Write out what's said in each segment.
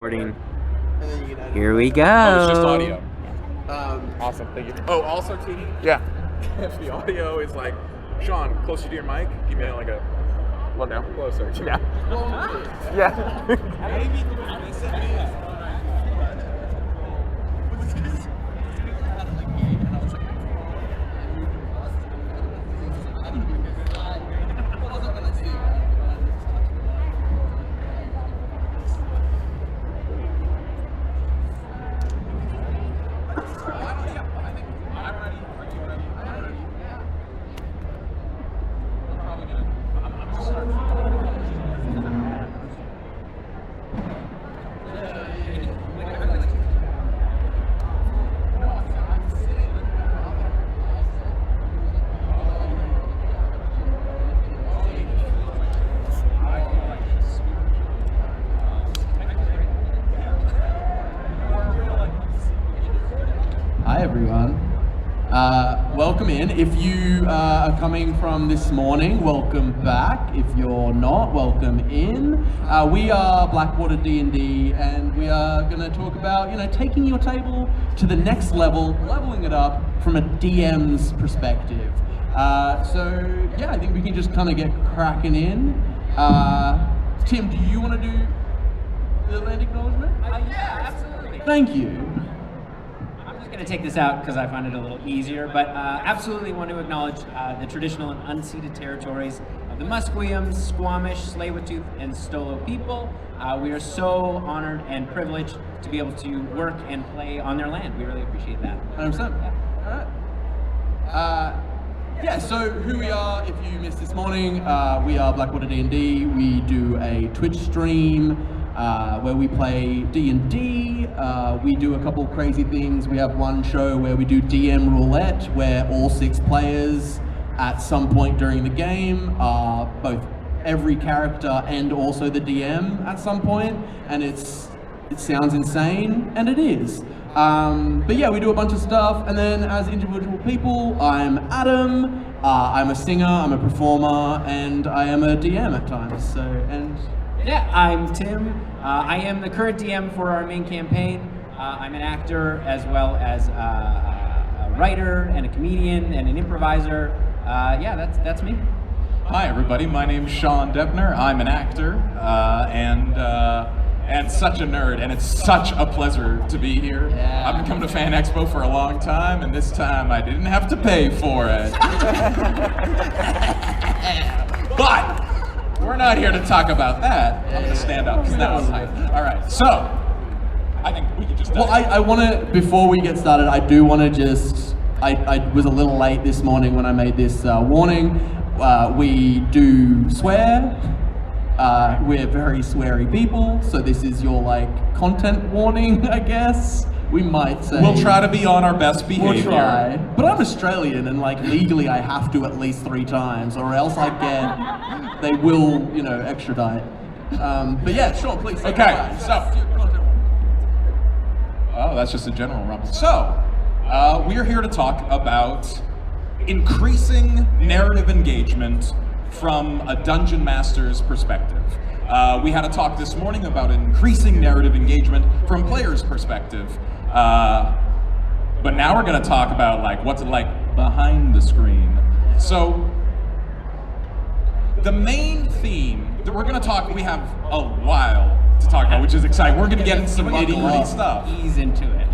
Recording. And then you can edit. Here we go. Oh, it's just audio. Awesome, thank you. Oh, also, Tini, Yeah. if the audio is like, Sean, closer to your mic, give me like a What now? closer. Yeah. Yeah. Hi everyone. Welcome in. If you are coming from this morning, welcome back. If you're not, welcome in. We are Blackwater D&D, and we are going to talk about, taking your table to the next level, leveling it up from a DM's perspective. I think we can just kind of get cracking in. Tim, do you want to do the land acknowledgement? Yeah, absolutely. Thank you. I'm just going to take this out because I find it a little easier, but absolutely want to acknowledge the traditional and unceded territories of the Musqueam, Squamish, Tsleil-Waututh, and Stolo people. We are so honored and privileged to be able to work and play on their land. We really appreciate that. 100%. Yeah. All right. So who we are, if you missed this morning, we are Blackwater D&D. We do a Twitch stream where we play D&D. We do a couple crazy things. We have one show where we do DM Roulette, where all 6 players at some point during the game are both every character and also the DM at some point, and it sounds insane, and it is. But yeah, we do a bunch of stuff, and then as individual people, I'm Adam, I'm a singer, I'm a performer, and I am a DM at times, Yeah, I'm Tim. I am the current DM for our main campaign. I'm an actor as well as a writer and a comedian and an improviser. That's me. Hi, everybody. My name's Sean Deppner. I'm an actor and such a nerd, and it's such a pleasure to be here. Yeah. I've been coming to Fan Expo for a long time, and this time I didn't have to pay for it. But we're not here to talk about that. I'm gonna stand up because that was hype. All right, so I think we could just. Well, I want to, before we get started, I do want to just, I was a little late this morning when I made this warning. We do swear. We're very sweary people, so this is your content warning, I guess. We might say. We'll try to be on our best behavior. We'll try. But I'm Australian, and legally I have to at least 3 times, or else they will, extradite. But yeah, sure, please. Okay, so. Oh, that's just a general rumble. So, we're here to talk about increasing narrative engagement from a dungeon master's perspective. We had a talk this morning about increasing narrative engagement from players' perspective. But now we're going to talk about what's it like behind the screen. So the main theme that we're going to talk, we have a while to talk about, which is exciting. We're going to get into some nitty-gritty stuff. Ease into it.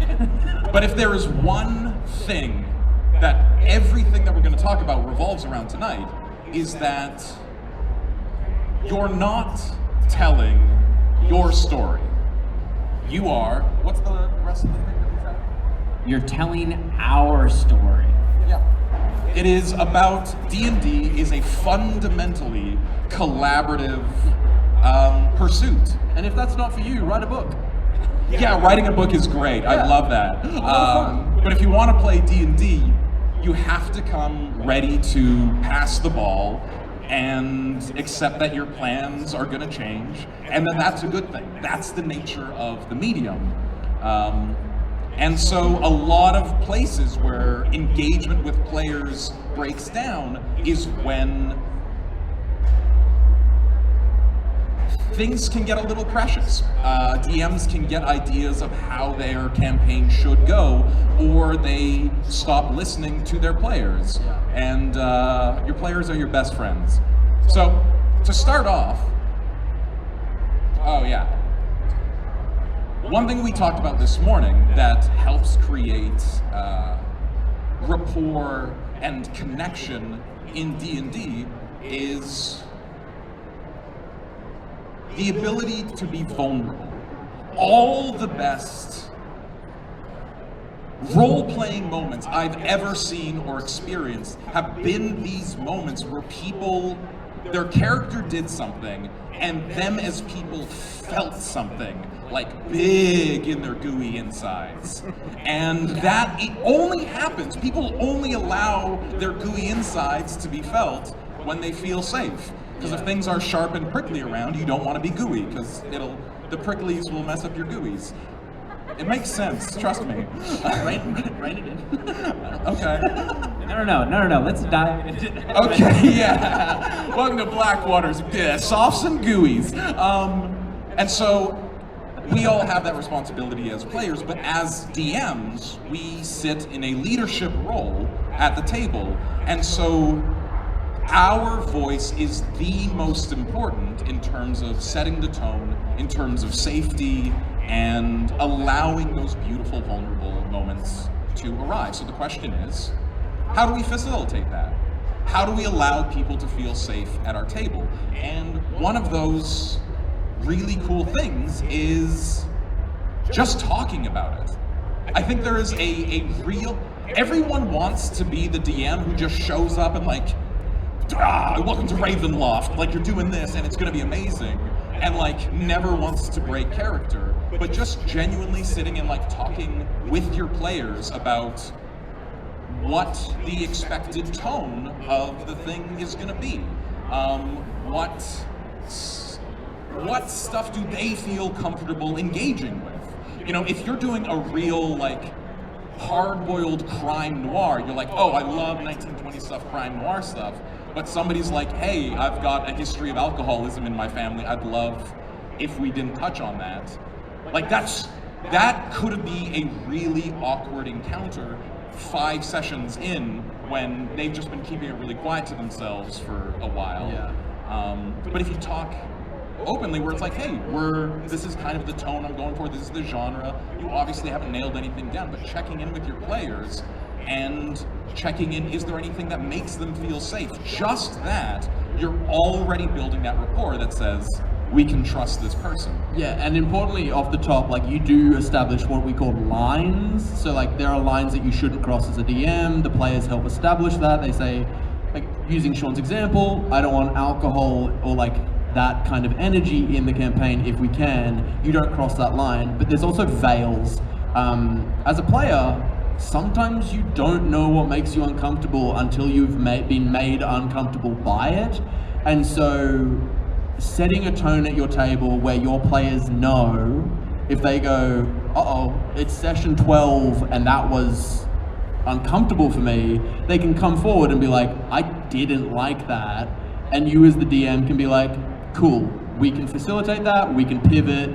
But if there is one thing that everything that we're going to talk about revolves around tonight, is that you're not telling your story. You are, what's the rest of the thing that we said? You're telling our story. Yeah. It is about, D&D is a fundamentally collaborative pursuit. And if that's not for you, write a book. Yeah, writing a book is great. I love that. But if you want to play D&D, you have to come ready to pass the ball and accept that your plans are going to change, and then that's a good thing. That's the nature of the medium. And so a lot of places where engagement with players breaks down is when things can get a little precious. DMs can get ideas of how their campaign should go, or they stop listening to their players. And your players are your best friends. So, to start off, one thing we talked about this morning that helps create rapport and connection in D&D is the ability to be vulnerable. All the best role-playing moments I've ever seen or experienced have been these moments where their character did something, and them as people felt something, like big in their gooey insides. And that it only happens, people only allow their gooey insides to be felt when they feel safe. Because if things are sharp and prickly around, you don't want to be gooey, because the pricklies will mess up your gooeys. It makes sense, trust me. Write it in. Okay. No, let's dive into it. Okay, yeah. Welcome to Blackwater's Softs and Gooeys. And so, we all have that responsibility as players, but as DMs, we sit in a leadership role at the table. And so, our voice is the most important in terms of setting the tone, in terms of safety, and allowing those beautiful, vulnerable moments to arrive. So the question is, how do we facilitate that? How do we allow people to feel safe at our table? And one of those really cool things is just talking about it. I think there is everyone wants to be the DM who just shows up and like, welcome to Ravenloft, like you're doing this and it's gonna be amazing, and like never wants to break character, but just genuinely sitting and like talking with your players about what the expected tone of the thing is gonna be. What stuff do they feel comfortable engaging with? You know, if you're doing a real like hard-boiled crime noir, you're like, oh, I love 1920 stuff, crime noir stuff. But somebody's like, hey, I've got a history of alcoholism in my family. I'd love if we didn't touch on that. Like that could be a really awkward encounter 5 sessions in when they've just been keeping it really quiet to themselves for a while. Yeah. But if you talk openly, where it's like, hey, this is kind of the tone I'm going for, this is the genre, you obviously haven't nailed anything down, but checking in with your players and checking in, is there anything that makes them feel safe? Just that, you're already building that rapport that says, we can trust this person. Yeah, and importantly, off the top, like you do establish what we call lines. So like there are lines that you shouldn't cross as a DM, the players help establish that. They say, like using Sean's example, I don't want alcohol or like that kind of energy in the campaign if we can. You don't cross that line, but there's also veils. As a player, sometimes you don't know what makes you uncomfortable until you've been made uncomfortable by it. And so setting a tone at your table where your players know if they go, uh-oh, it's session 12 and that was uncomfortable for me, they can come forward and be like, I didn't like that. And you as the DM can be like, cool, we can facilitate that, we can pivot.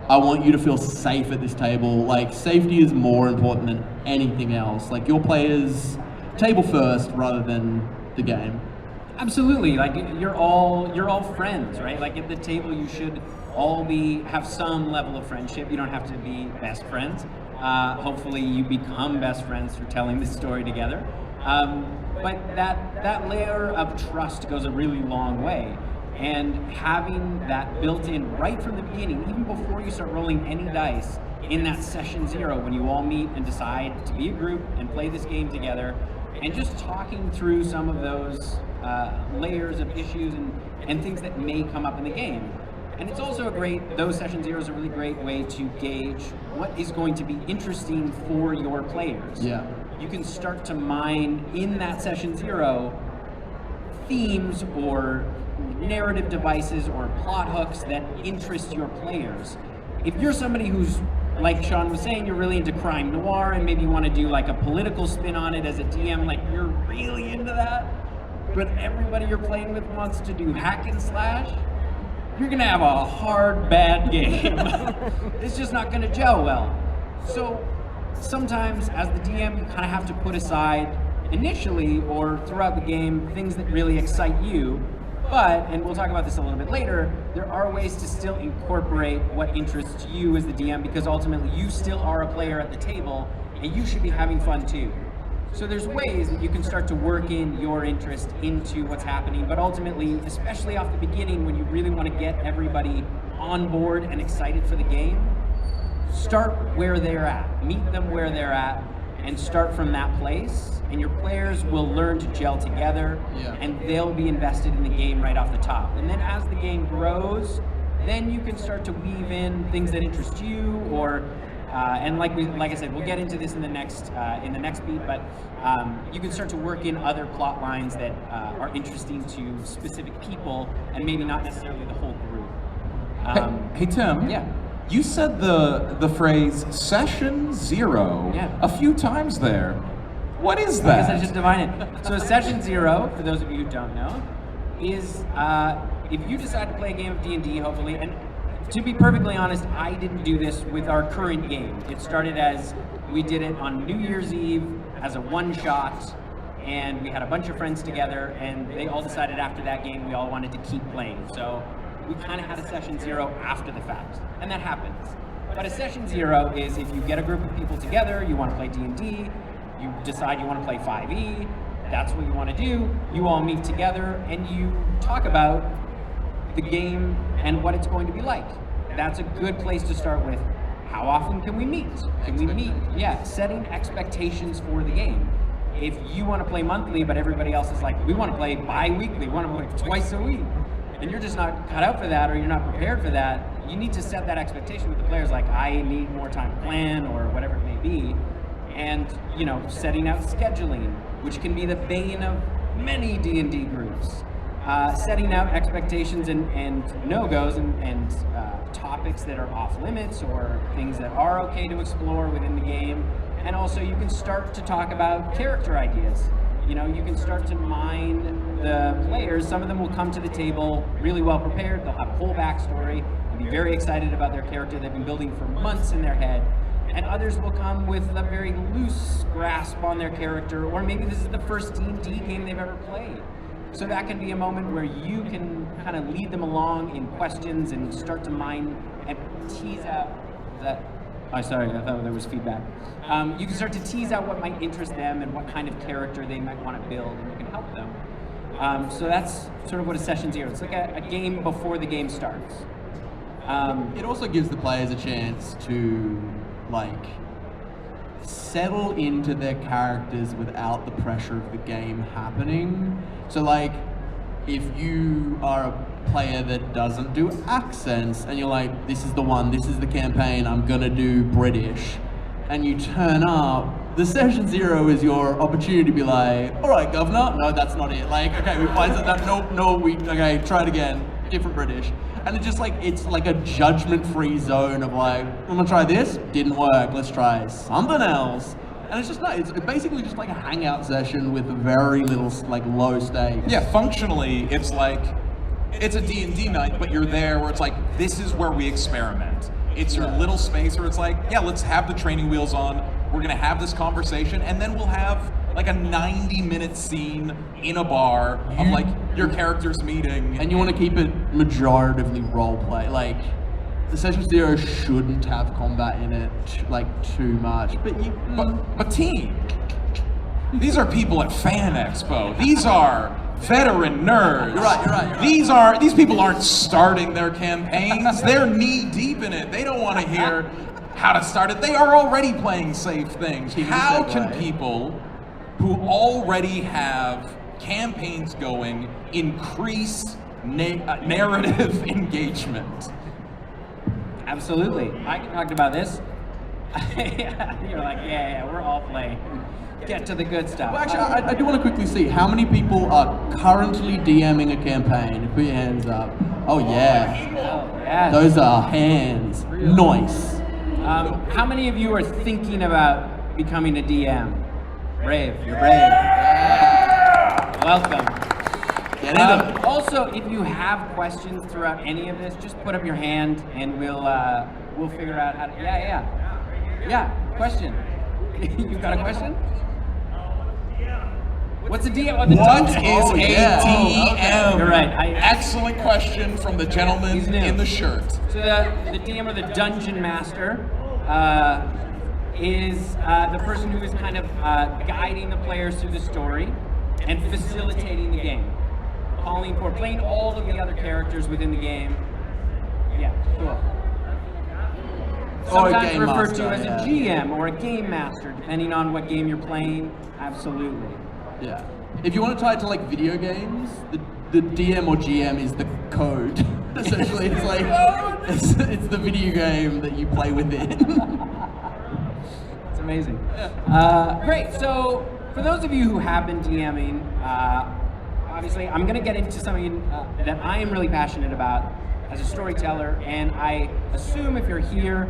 I want you to feel safe at this table. Like, safety is more important than anything else. Like, your players, table first rather than the game. Absolutely. Like, you're all friends, right? Like, at the table, you should all have some level of friendship. You don't have to be best friends. Hopefully, you become best friends through telling this story together. But that layer of trust goes a really long way. And having that built in right from the beginning, even before you start rolling any dice, in that session 0, when you all meet and decide to be a group and play this game together, and just talking through some of those layers of issues and things that may come up in the game. And it's also those session 0s are a really great way to gauge what is going to be interesting for your players. Yeah. You can start to mine in that session 0 themes or narrative devices or plot hooks that interest your players. If you're somebody who's, like Sean was saying, you're really into crime noir and maybe you want to do like a political spin on it as a DM, like you're really into that, but everybody you're playing with wants to do hack and slash, you're gonna have a hard, bad game. It's just not gonna gel well. So sometimes as the DM, you kind of have to put aside initially or throughout the game things that really excite you. But, and we'll talk about this a little bit later, there are ways to still incorporate what interests you as the DM, because ultimately you still are a player at the table and you should be having fun too. So there's ways that you can start to work in your interest into what's happening, but ultimately, especially off the beginning when you really want to get everybody on board and excited for the game, start where they're at, meet them where they're at, and start from that place, and your players will learn to gel together, and they'll be invested in the game right off the top. And then as the game grows, then you can start to weave in things that interest you, or and like I said, we'll get into this in the next beat, but you can start to work in other plot lines that are interesting to specific people, and maybe not necessarily the whole group. Hey Tim. Yeah. You said the phrase session 0 a few times there. What is that? I guess I should define it. So session 0, for those of you who don't know, is if you decide to play a game of D&D, hopefully, and to be perfectly honest, I didn't do this with our current game. It started as, we did it on New Year's Eve as a one-shot, and we had a bunch of friends together, and they all decided after that game we all wanted to keep playing. So we kind of had a session 0 after the fact, and that happens. But a session 0 is if you get a group of people together, you want to play D&D, you decide you want to play 5e, that's what you want to do, you all meet together and you talk about the game and what it's going to be like. That's a good place to start with. How often can we meet? Can we meet? Yeah, setting expectations for the game. If you want to play monthly, but everybody else is like, we want to play bi-weekly, we want to play twice a week, and you're just not cut out for that, or you're not prepared for that, you need to set that expectation with the players, like, I need more time to plan, or whatever it may be. And, you know, setting out scheduling, which can be the bane of many D&D groups. Setting out expectations and no-goes and topics that are off limits, or things that are okay to explore within the game. And also you can start to talk about character ideas. You know, you can start to mine the players. Some of them will come to the table really well prepared. They'll have a whole backstory and be very excited about their character they've been building for months in their head. And others will come with a very loose grasp on their character, or maybe this is the first D&D game they've ever played. So that can be a moment where you can kind of lead them along in questions and start to mine and tease out that. Oh, sorry, I thought there was feedback. You can start to tease out what might interest them and what kind of character they might want to build, and you can help them. So that's sort of what a session 0 is. It's like a game before the game starts. It also gives the players a chance to, like, settle into their characters without the pressure of the game happening. So, like, if you are a player that doesn't do accents and you're like, this is the one, this is the campaign, I'm gonna do British, and you turn up, the session 0 is your opportunity to be like, all right, governor, no, that's not it. Like, okay, we find that, okay, try it again, different British. And it's just like, it's like a judgment-free zone of like, I'm gonna try this, didn't work, let's try something else. And it's just not, it's basically just like a hangout session with very little, like, low stakes. Yeah, functionally, it's like, it's a D&D night, but you're there where it's like, this is where we experiment. It's your little space where it's like, yeah, let's have the training wheels on, we're gonna have this conversation, and then we'll have like a 90-minute scene in a bar of like your characters meeting. And you want to keep it majoritively roleplay. Like, the session 0 shouldn't have combat in it like too much. But team, these are people at Fan Expo. These are veteran nerds. You're right. These people aren't starting their campaigns. They're knee deep in it. They don't want to hear how to start it. They are already playing safe things. How can people who already have campaigns going increase narrative engagement? Absolutely. I can talk about this. You're like, yeah, we're all playing. Get to the good stuff. Well, actually, I do want to quickly see how many people are currently DMing a campaign. Put your hands up. Oh yeah. Oh, yeah. Those are hands. Nice. How many of you are thinking about becoming a DM? Brave. You're brave. Yeah. Welcome. Get into it. Also, if you have questions throughout any of this, just put up your hand and we'll figure out how to. Yeah. Question. You got a question? What's a DM? What is dungeon? a DM? You're right. Excellent question from the gentleman He's new. in the shirt. So the DM or the dungeon master is the person who is kind of guiding the players through the story and facilitating the game, playing all of the other characters within the game. Yeah, cool. Sometimes game referred master, to as a GM or a game master, depending on what game you're playing. Absolutely. Yeah. If you want to tie it to like video games, the DM or GM is the code. Essentially, it's like it's the video game that you play within. It's amazing. Great. So for those of you who have been DMing, obviously I'm going to get into something that I am really passionate about as a storyteller, and I assume if you're here,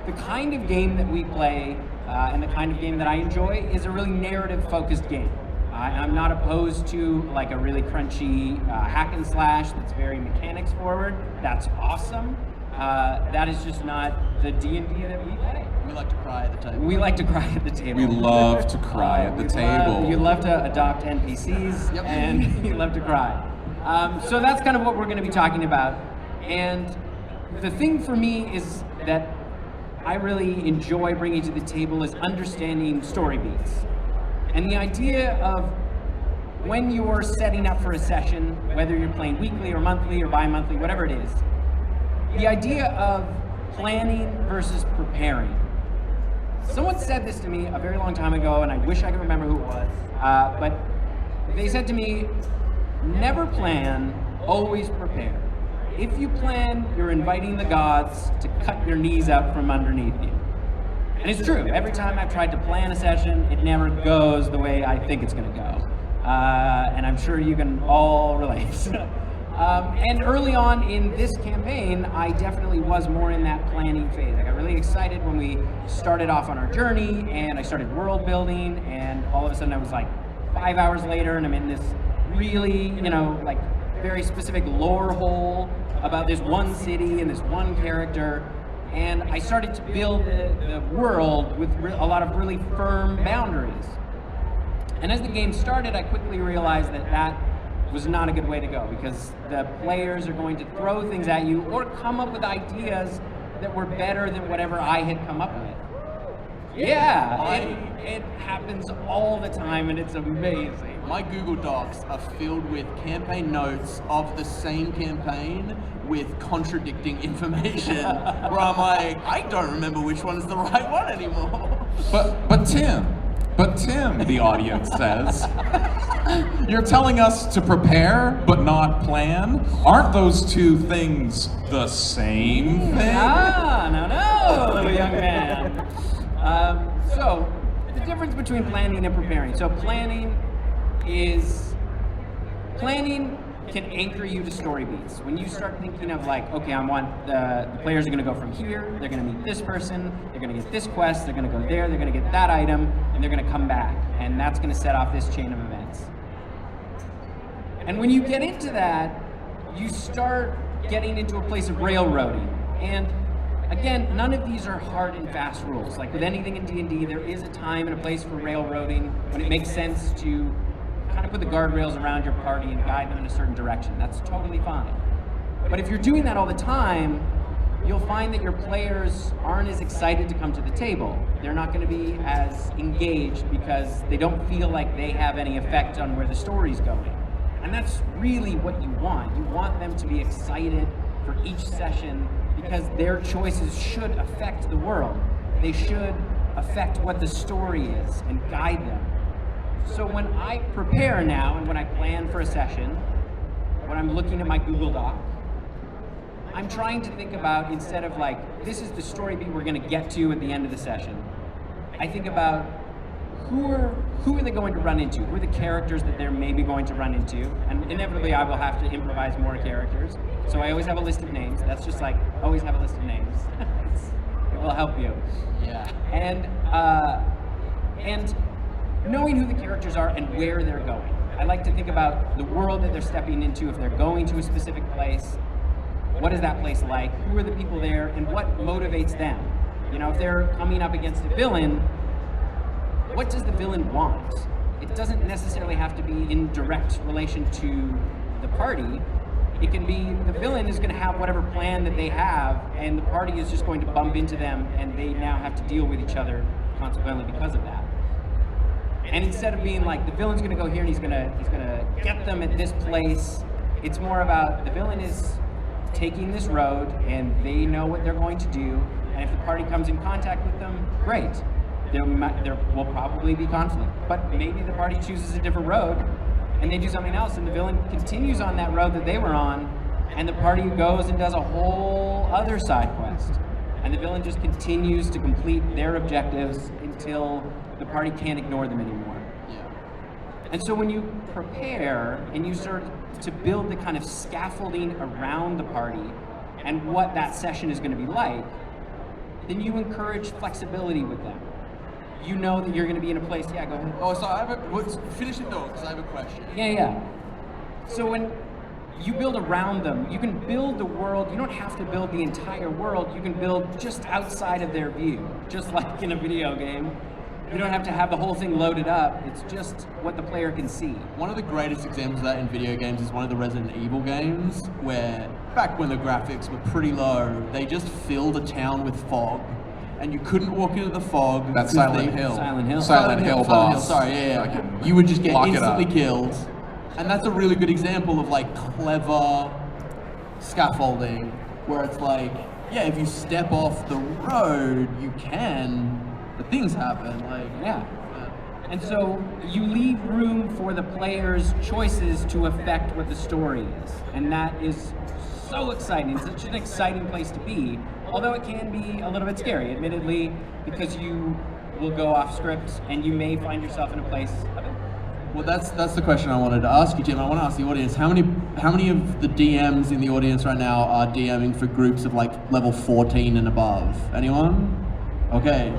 the kind of game that we play and the kind of game that I enjoy is a really narrative-focused game. I'm not opposed to like a really crunchy hack and slash that's very mechanics forward. That's awesome. That is just not the D&D that we play. We like to cry at the table. We like to cry at the table. We love to cry at the table. You love to adopt NPCs, Yep. and you love to cry. So that's kind of what we're going to be talking about. And the thing for me is that I really enjoy bringing to the table is understanding story beats. And the idea of when you're setting up for a session, whether you're playing weekly or monthly or bi-monthly, whatever it is, the idea of planning versus preparing. Someone said this to me a very long time ago, and I wish I could remember who it was, but they said to me, never plan, always prepare. If you plan, you're inviting the gods to cut your knees out from underneath you. And it's true, every time I've tried to plan a session, it never goes the way I think it's going to go. And I'm sure you can all relate. And early on in this campaign, I definitely was more in that planning phase. I got really excited when we started off on our journey, and I started world building, and all of a sudden I was like 5 hours later, and I'm in this really, like very specific lore hole about this one city and this one character. And I started to build the world with a lot of really firm boundaries. And as the game started, I quickly realized that that was not a good way to go, because the players are going to throw things at you or come up with ideas that were better than whatever I had come up with. Yeah, it happens all the time, and it's amazing. My Google Docs are filled with campaign notes of the same campaign with contradicting information, where I'm like, I don't remember which one is the right one anymore. But Tim, the audience says, you're telling us to prepare but not plan? Aren't those two things the same thing? No, young man. So, the difference between planning and preparing. So planning can anchor you to story beats. When you start thinking of like, okay, I want the players are going to go from here, they're going to meet this person, they're going to get this quest, they're going to go there, they're going to get that item, and they're going to come back. And that's going to set off this chain of events. And when you get into that, you start getting into a place of railroading. And again, none of these are hard and fast rules. Like with anything in D&D, there is a time and a place for railroading when it makes sense to kind of put the guardrails around your party and guide them in a certain direction. That's totally fine. But if you're doing that all the time, you'll find that your players aren't as excited to come to the table. They're not going to be as engaged because they don't feel like they have any effect on where the story's going. And that's really what you want. You want them to be excited for each session because their choices should affect the world. They should affect what the story is and guide them. So when I prepare now and when I plan for a session, when I'm looking at my Google Doc, I'm trying to think about, instead of like, this is the story beat we're going to get to at the end of the session, I think about who are they going to run into? Who are the characters that they're maybe going to run into? And inevitably I will have to improvise more characters. So I always have a list of names. That's just like, always have a list of names. It will help you. Yeah. And knowing who the characters are and where they're going. I like to think about the world that they're stepping into. If they're going to a specific place, what is that place like? Who are the people there, and what motivates them? You know, if they're coming up against a villain, what does the villain want? It doesn't necessarily have to be in direct relation to the party. It can be the villain is going to have whatever plan that they have, and the party is just going to bump into them, and they now have to deal with each other consequently because of that. And instead of being like the villain's going to go here and he's going to get them at this place, it's more about the villain is taking this road and they know what they're going to do, and if the party comes in contact with them, great. There will probably be conflict, but maybe the party chooses a different road and they do something else, and the villain continues on that road that they were on, and the party goes and does a whole other side quest, and the villain just continues to complete their objectives until the party can't ignore them anymore. And so when you prepare and you start to build the kind of scaffolding around the party and what that session is going to be like, then you encourage flexibility with them. You know that you're going to be in a place. Yeah, go ahead. Oh, so I have finish it though, because I have a question. Yeah. So when you build around them, you can build the world. You don't have to build the entire world. You can build just outside of their view, just like in a video game. You don't have to have the whole thing loaded up. It's just what the player can see. One of the greatest examples of that in video games is one of the Resident Evil games, where back when the graphics were pretty low, they just filled a town with fog. And you couldn't walk into the fog. That's Silent Hill. Silent Hill. Silent Hill boss. Sorry, yeah. Fucking You would just get lock it instantly up. killed. And that's a really good example of like clever scaffolding, where it's like, yeah, if you step off the road, but things happen. Like, Yeah. And so you leave room for the player's choices to affect what the story is. And that is so exciting. It's such an exciting place to be. Although it can be a little bit scary, admittedly, because you will go off script and you may find yourself in a place of it. Well, that's the question I wanted to ask you, Tim. I want to ask the audience, how many of the DMs in the audience right now are DMing for groups of like level 14 and above? Anyone? Okay.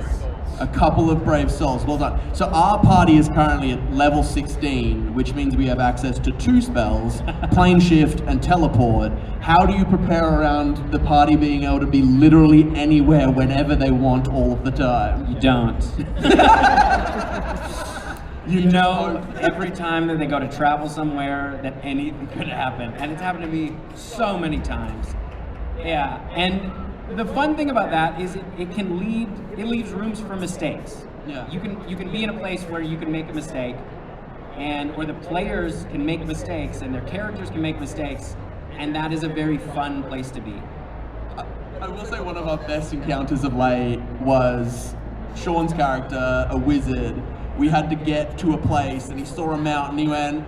A couple of brave souls, well done. So our party is currently at level 16, which means we have access to 2 spells, plane shift and teleport. How do you prepare around the party being able to be literally anywhere, whenever they want, all of the time? You don't. You know every time that they go to travel somewhere that anything could happen. And it's happened to me so many times. Yeah, and the fun thing about that is it leaves rooms for mistakes. Yeah. You can be in a place where you can make a mistake, and where the players can make mistakes and their characters can make mistakes, and that is a very fun place to be. I will say one of our best encounters of late was Sean's character, a wizard. We had to get to a place and he saw a mountain. He went,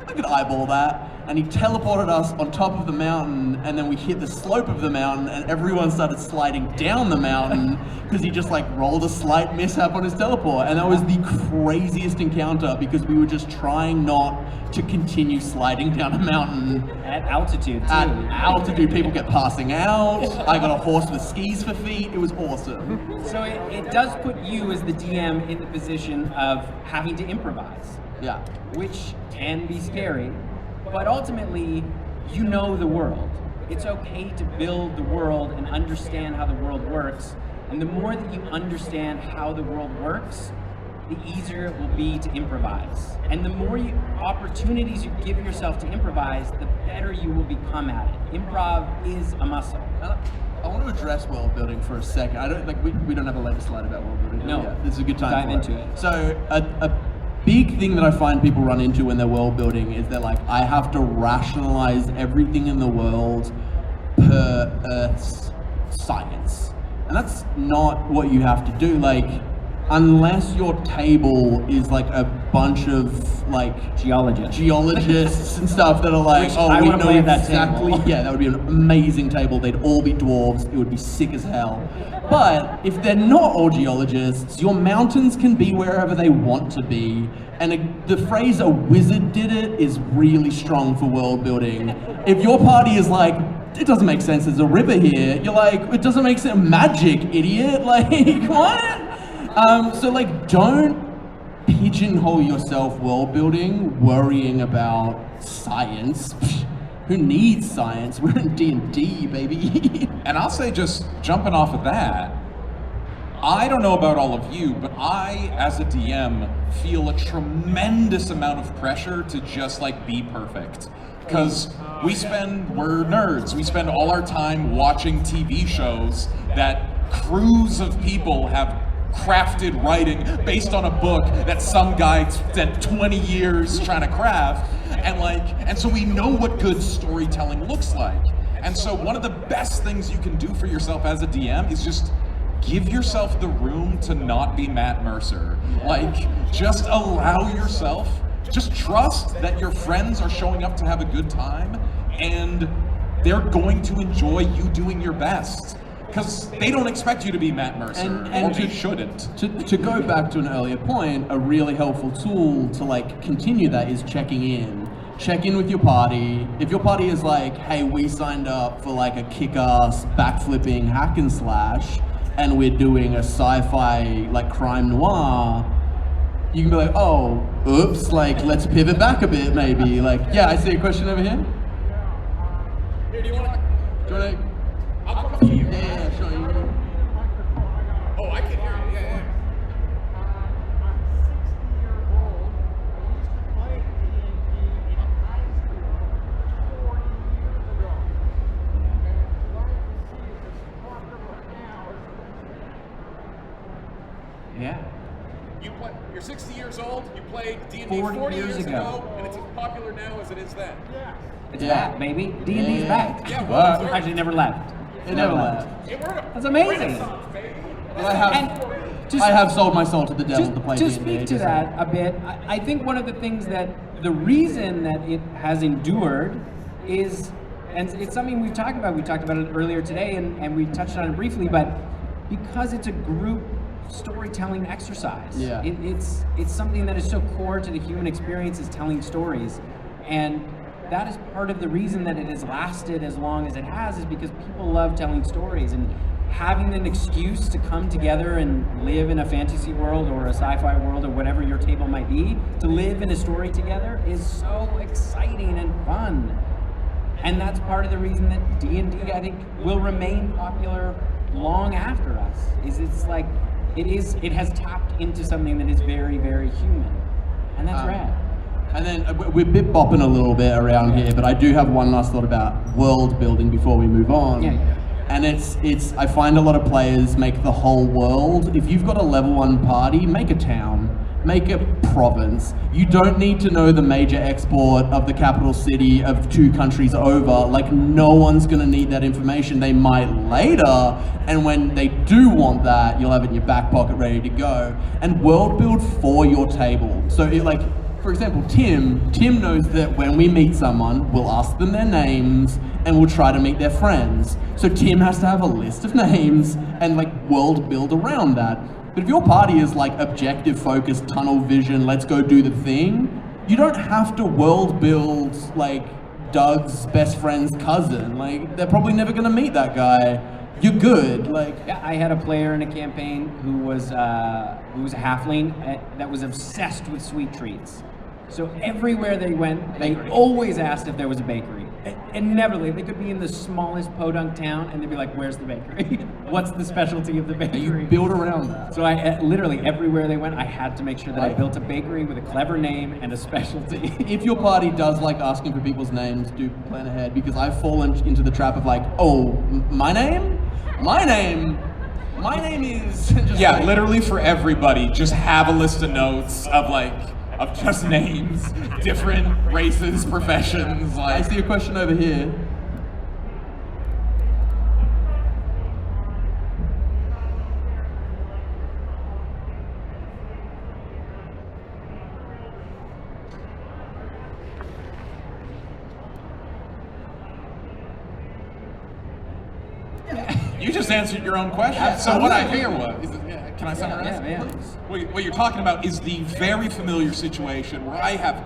I could eyeball that. And he teleported us on top of the mountain, and then we hit the slope of the mountain and everyone started sliding down the mountain because he just like rolled a slight mishap on his teleport. And that was the craziest encounter because we were just trying not to continue sliding down a mountain. At altitude, too. At altitude, people get passing out. I got a horse with skis for feet. It was awesome. So it does put you as the DM in the position of having to improvise. Yeah. Which can be scary, but ultimately, you know the world. It's okay to build the world and understand how the world works, and the more that you understand how the world works, the easier it will be to improvise. And the more opportunities you give yourself to improvise, the better you will become at it. Improv is a muscle. I want to address world building for a second. I don't like we don't have a later slide about world building. No. Yeah, this is a good time Dive for into it. So a big thing that I find people run into when they're world building is they're like, I have to rationalize everything in the world per Earth's science. And that's not what you have to do. Like, unless your table is like a bunch of like geologists and stuff that are like, Which oh, I we wanna know play at that exactly. table. Yeah, that would be an amazing table. They'd all be dwarves. It would be sick as hell. But if they're not all geologists, your mountains can be wherever they want to be. And the phrase "a wizard did it" is really strong for world building. If your party is like, it doesn't make sense, there's a river here, you're like, it doesn't make sense, magic, idiot. Like, what? So like, don't pigeonhole yourself world building, worrying about science. Who needs science? We're in D&D, baby. And I'll say, just jumping off of that, I don't know about all of you, but I, as a DM, feel a tremendous amount of pressure to just like be perfect. Because we're nerds. We spend all our time watching TV shows that crews of people have crafted writing based on a book that some guy spent 20 years trying to craft. And so we know what good storytelling looks like. And so one of the best things you can do for yourself as a DM is just give yourself the room to not be Matt Mercer. Like, just allow yourself, just trust that your friends are showing up to have a good time and they're going to enjoy you doing your best. Because they don't expect you to be Matt Mercer, or you shouldn't. To go back to an earlier point, a really helpful tool to like continue that is checking in. Check in with your party. If your party is like, hey, we signed up for like a kick-ass backflipping hack and slash, and we're doing a sci-fi like crime noir, you can be like, oh, oops, like let's pivot back a bit maybe. Like, yeah, I see a question over here. Here, do you want to? I'll come to you. Yeah, sure. Oh, I can hear you. Yeah. Yeah. You're 60 years old. You played D&D 40 years ago. and it's as popular now as it is then. It's back, baby. D&D's back. Yeah, well, Actually, never left. It never left. That's amazing. I have sold my soul to the devil to play To D&D. speak to that a bit, I think one of the things the reason that it has endured is, and it's something we've talked about. We talked about it earlier today, and we touched on it briefly, but because it's a group storytelling exercise. Yeah. It's something that is so core to the human experience, is telling stories, and that is part of the reason that it has lasted as long as it has, is because people love telling stories, and having an excuse to come together and live in a fantasy world or a sci-fi world or whatever your table might be, to live in a story together is so exciting and fun. And that's part of the reason that D&D, I think, will remain popular long after us. It has tapped into something that is very, very human. And that's rad. And then we're bit bopping a little bit around here, but I do have one last thought about world building before we move on. Yeah. And it's I find a lot of players make the whole world. If you've got a level 1 party, make a town, make a province. You don't need to know the major export of the capital city of 2 countries over. Like, no one's gonna need that information. They might later, and when they do want that, you'll have it in your back pocket ready to go. And world build for your table. So for example, Tim knows that when we meet someone, we'll ask them their names and we'll try to meet their friends. So Tim has to have a list of names and like world build around that. But if your party is like objective focused, tunnel vision, let's go do the thing, you don't have to world build like Doug's best friend's cousin. Like, they're probably never gonna meet that guy. You're good. Like, Yeah, I had a player in a campaign who was a halfling that was obsessed with sweet treats. So everywhere they went, they always asked if there was a bakery. And never, they could be in the smallest podunk town and they'd be like, where's the bakery? What's the specialty of the bakery? you build around that. So I literally, everywhere they went, I had to make sure that I built a bakery with a clever name and a specialty. If your party does like asking for people's names, do plan ahead, because I've fallen into the trap of like, oh, my name is just Yeah, like, literally for everybody, just have a list of notes of just names, different races, professions. I see a question over here. You just answered your own question. So what I hear was, can I summarize? Yeah. What you're talking about is the very familiar situation where I have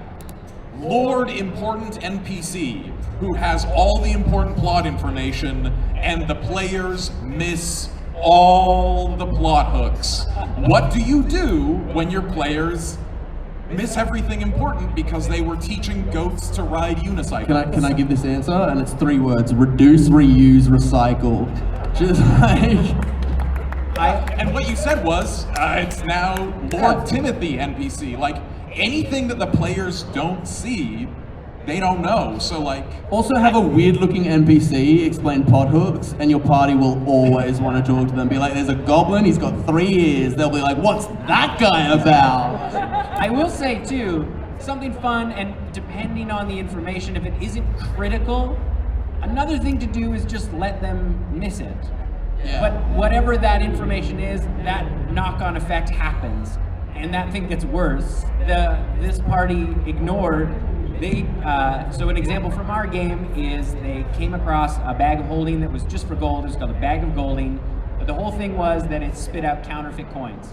Lord Important NPC who has all the important plot information and the players miss all the plot hooks. What do you do when your players miss everything important because they were teaching goats to ride unicycles. Can I give this answer? And it's 3 words: reduce, reuse, recycle. Just like. And what you said was, it's now Lord Timothy NPC. Like, anything that the players don't see, they don't know. So like, also have a weird-looking NPC explain pod hooks, and your party will always want to talk to them. Be like, "There's a goblin. He's got 3 ears." They'll be like, "What's that guy about?" I will say too, something fun, and depending on the information, if it isn't critical, another thing to do is just let them miss it. Yeah. But whatever that information is, that knock-on effect happens, and that thing gets worse. This party ignored. So an example from our game is they came across a bag of holding that was just for gold. It was called a bag of golding, but the whole thing was that it spit out counterfeit coins.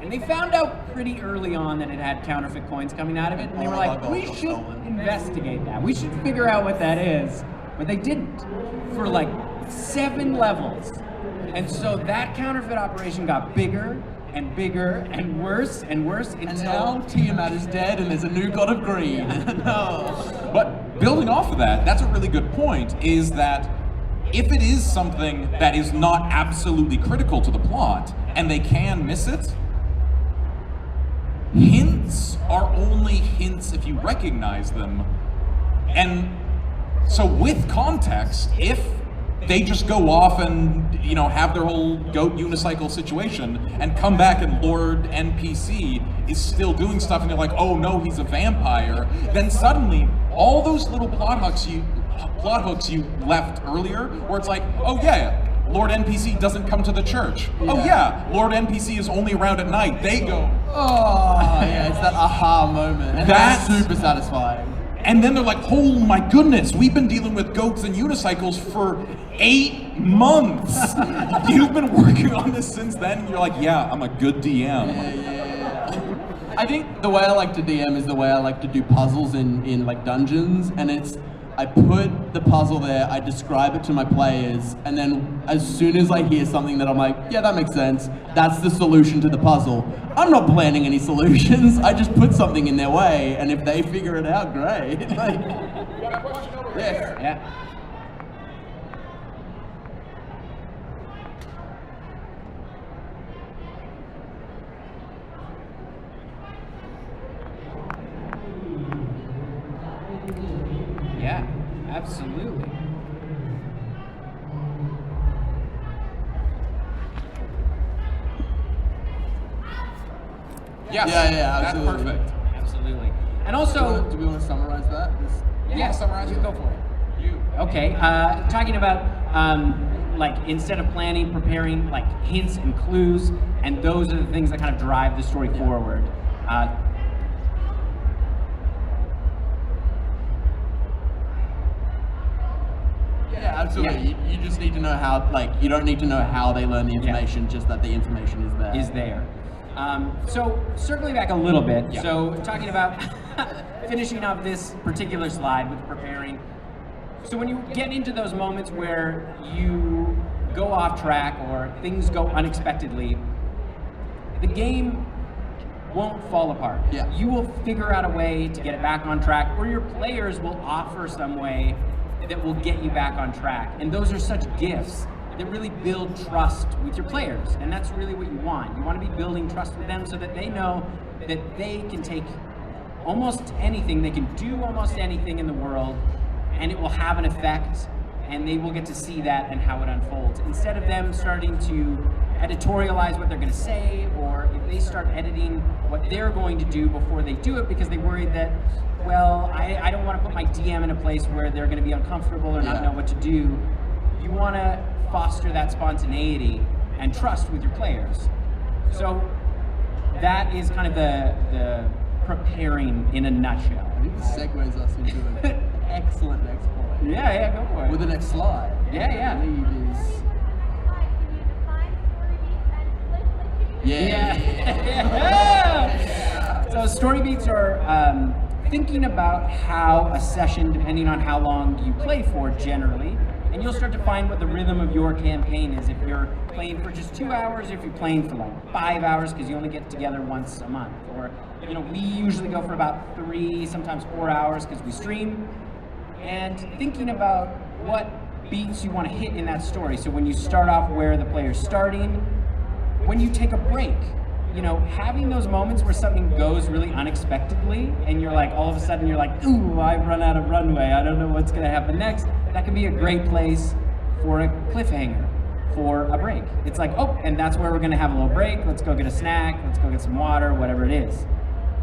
And they found out pretty early on that it had counterfeit coins coming out of it, and they were like, "We should investigate that. We should figure out what that is." But they didn't for like 7 levels. And so that counterfeit operation got bigger and bigger and worse until... And now Tiamat is dead and there's a new god of greed. No. but building off of that, that's a really good point, is that if it is something that is not absolutely critical to the plot, and they can miss it, hints are only hints if you recognize them. And so with context, if they just go off and, you know, have their whole goat unicycle situation and come back and Lord NPC is still doing stuff and they're like, "Oh no, he's a vampire," then suddenly all those little plot hooks you left earlier, where it's like, "Oh yeah, Lord NPC doesn't come to the church. Yeah. Oh yeah, Lord NPC is only around at night." They go, "Oh yeah," it's that aha moment. And that's super satisfying. And then they're like, "Oh my goodness, we've been dealing with goats and unicycles for 8 months. You've been working on this since then." And you're like, "Yeah, I'm a good DM." Yeah. I think the way I like to DM is the way I like to do puzzles in like dungeons, and it's, I put the puzzle there, I describe it to my players, and then as soon as I hear something that I'm like, "Yeah, that makes sense, that's the solution to the puzzle," I'm not planning any solutions, I just put something in their way, and if they figure it out, great. Like, yes. Yeah. Yeah, absolutely. Yes, Yeah, that's absolutely. perfect. Absolutely. And also, Do we want to summarize that? yeah, summarize you it. go for it. You. Okay, talking about like instead of planning, preparing like hints and clues, and those are the things that kind of drive the story forward. Yeah, absolutely. You just need to know how, like, you don't need to know how they learn the information, just that the information is there. Is there. So circling back a little bit, Yeah. so talking about finishing up this particular slide with preparing. So when you get into those moments where you go off track or things go unexpectedly, the game won't fall apart. Yeah. You will figure out a way to get it back on track, or your players will offer some way that will get you back on track. And those are such gifts that really build trust with your players. And that's really what you want. You want to be building trust with them so that they know that they can take almost anything, they can do almost anything in the world, and it will have an effect, and they will get to see that and how it unfolds. Instead of them starting to editorialize what they're going to say, or if they start editing what they're going to do before they do it because they worry that, well, I don't want to put my DM in a place where they're going to be uncomfortable or not know what to do. You want to foster that spontaneity and trust with your players. So that is kind of the preparing in a nutshell. I think this segues us into an excellent next point. Yeah, go for it. With the next slide. Yeah. I believe is... Yeah. So story beats are thinking about how a session, depending on how long you play for generally, and you'll start to find what the rhythm of your campaign is if you're playing for just 2 hours, or if you're playing for like 5 hours because you only get together once a month. Or, you know, we usually go for about 3, sometimes 4 hours because we stream. And thinking about what beats you want to hit in that story. So when you start off where the player's starting, when you take a break, you know, having those moments where something goes really unexpectedly and you're like, all of a sudden you're like, ooh, I've run out of runway, I don't know what's gonna happen next. That can be a great place for a cliffhanger, for a break. It's like, oh, and that's where we're gonna have a little break, let's go get a snack, let's go get some water, whatever it is.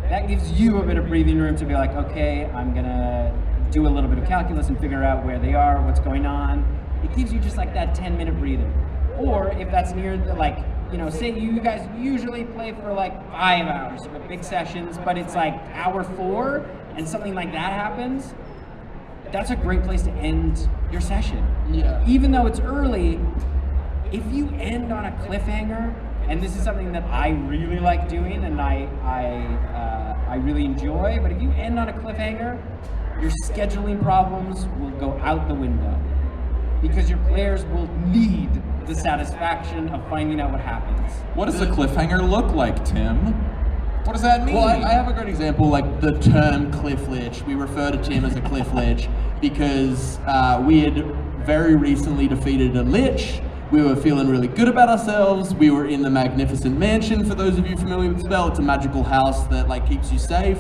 That gives you a bit of breathing room to be like, okay, I'm gonna do a little bit of calculus and figure out where they are, what's going on. It gives you just like that 10-minute breather. Or if that's near the, like, you know, say you guys usually play for like 5 hours, so big sessions, but it's like hour 4 and something like that happens, that's a great place to end your session. Yeah. Even though it's early, if you end on a cliffhanger, and this is something that I really like doing and I really enjoy, but if you end on a cliffhanger, your scheduling problems will go out the window because your players will need the satisfaction of finding out what happens. What does a cliffhanger look like, Tim? What does that mean? Well, I have a great example, like the term cliff lich. We refer to Tim as a cliff lich because we had very recently defeated a lich. We were feeling really good about ourselves. We were in the Magnificent Mansion. For those of you familiar with the spell, it's a magical house that like keeps you safe.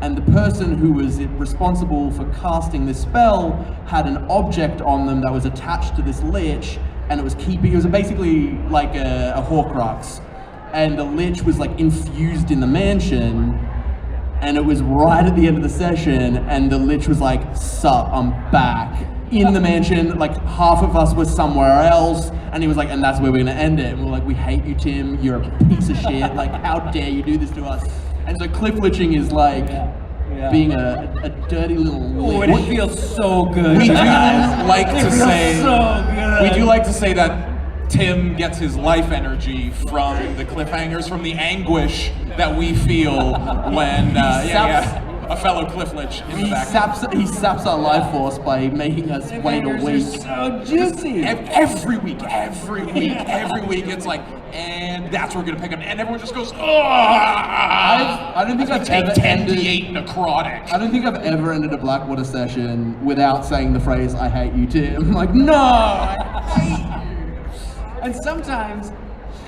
And the person who was responsible for casting this spell had an object on them that was attached to this lich, and it was basically like a Horcrux. And the lich was like infused in the mansion, and it was right at the end of the session, and the lich was like, sup, I'm back. In the mansion, like half of us were somewhere else, and he was like, and that's where we're gonna end it. And we're like, we hate you, Tim, you're a piece of shit, like how dare you do this to us? And so cliff liching is like being a dirty little lich. Oh, and it feels so good. We do guys. like It to feels say so good. we do like to say that Tim gets his life energy from the cliffhangers, from the anguish that we feel when a fellow cliff lich in the back. He saps our life force by making us wait a Cliffhangers week. are so juicy. Every week, it's like, and that's where we're gonna pick up, and everyone just goes, oh! I don't think I've ever take ended. 10d8 necrotic. I don't think I've ever ended a Blackwater session without saying the phrase, I hate you, Tim. Like, no, I hate you. And sometimes,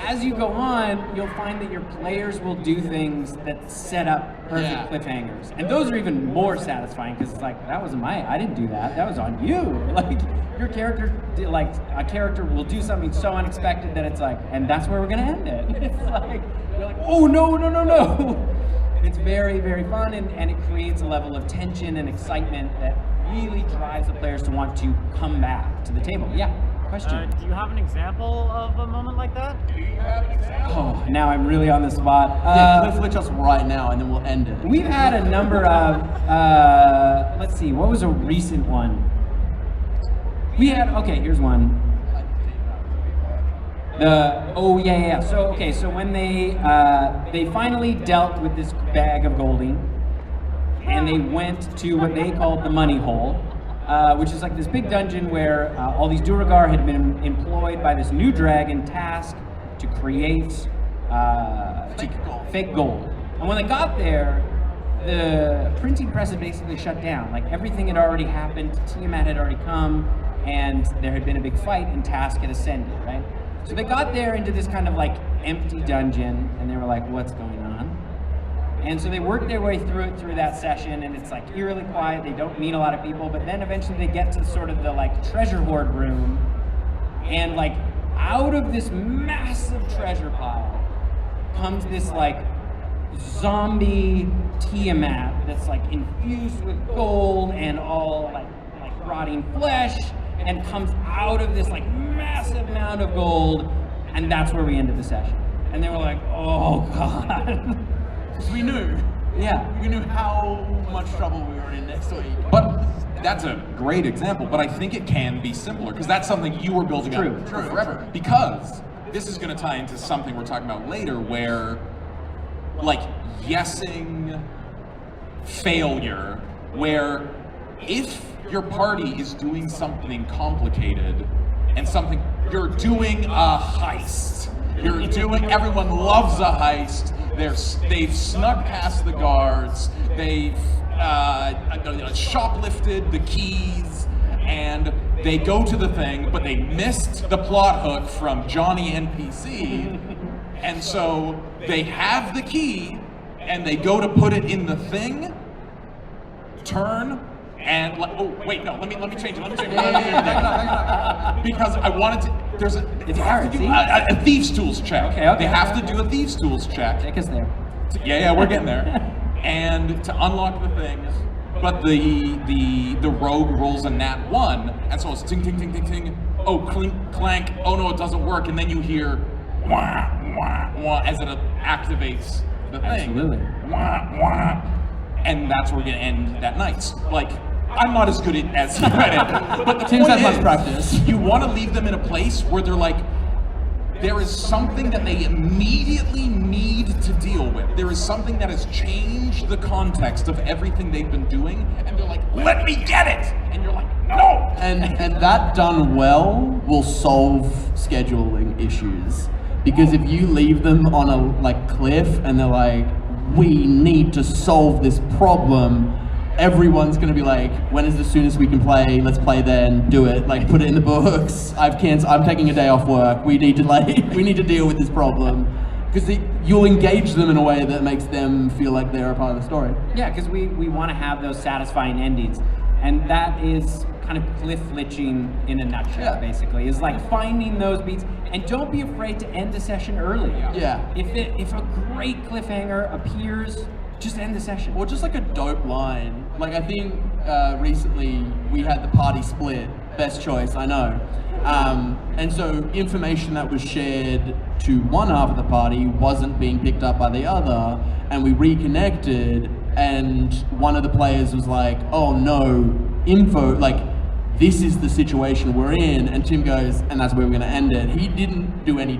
as you go on, you'll find that your players will do things that set up perfect cliffhangers. And those are even more satisfying because it's like, that wasn't I didn't do that. That was on you. Like, your character, like, a character will do something so unexpected that it's like, and that's where we're gonna end it. It's like, you're like, oh, no. It's very, very fun, and it creates a level of tension and excitement that really drives the players to want to come back to the table. Yeah. Question. Do you have an example of a moment like that? Oh, now I'm really on the spot. Cliff lich us right now and then we'll end it. We've had a number of, let's see, what was a recent one? We had, okay, here's one. So when they finally dealt with this bag of golding, and they went to what they called the money hole, which is like this big dungeon where all these Duragar had been employed by this new dragon tasked to create fake gold. And when they got there, the printing press had basically shut down. Like everything had already happened, Tiamat had already come, and there had been a big fight and Task had ascended, right? So they got there into this kind of like empty dungeon, and they were like, what's going on? And so they worked their way through that session, and it's like eerily quiet, they don't meet a lot of people, but then eventually they get to sort of the like treasure hoard room, and like out of this massive treasure pile comes this like zombie Tiamat that's like infused with gold and all like rotting flesh, and comes out of this like massive amount of gold, and that's where we ended the session. And they were like, oh god. Because we knew. Yeah. We knew how much trouble we were in next week. But that's a great example, but I think it can be simpler, because that's something you were building up True. forever. Because this is going to tie into something we're talking about later, where, like, yesing failure, where if your party is doing something complicated and something, you're doing a heist. Everyone loves a heist. They've snuck past the guards. They've shoplifted the keys, and they go to the thing, but they missed the plot hook from Johnny NPC, and so they have the key, and they go to put it in the thing, turn, and let me change it. Because I wanted to. They have to do a thieves' tools check. Okay. They have to do a thieves' tools check. Take us there. Yeah, we're getting there. And to unlock the thing, but the rogue rolls a nat 1, and so it's ting ting ting ting ting. Oh, clink clank. Oh no, it doesn't work. And then you hear wah wah wah as it activates the thing. Absolutely. Wah wah. And that's where we're gonna end that night. Like, I'm not as good as you at it, but the Tim's point had much is, practice. you want to leave them in a place where they're like, there is something that they immediately need to deal with. There is something that has changed the context of everything they've been doing, and they're like, let me get it! And you're like, no! And that done well will solve scheduling issues. Because if you leave them on a cliff and they're like, we need to solve this problem, everyone's gonna be like, when is the soonest we can play? Let's play then, do it, put it in the books. I'm taking a day off work. We need to deal with this problem. Because you'll engage them in a way that makes them feel like they're a part of the story. Yeah, because we want to have those satisfying endings, and that is kind of cliff glitching in a nutshell. Yeah. Basically, is like finding those beats, and don't be afraid to end the session early. Yeah. If a great cliffhanger appears, just end the session. Or just a dope line. I think recently we had the party split, best choice, I know. And so information that was shared to one half of the party wasn't being picked up by the other, and we reconnected, and one of the players was like, oh no, info, this is the situation we're in, and Tim goes, and that's where we're gonna end it. He didn't do any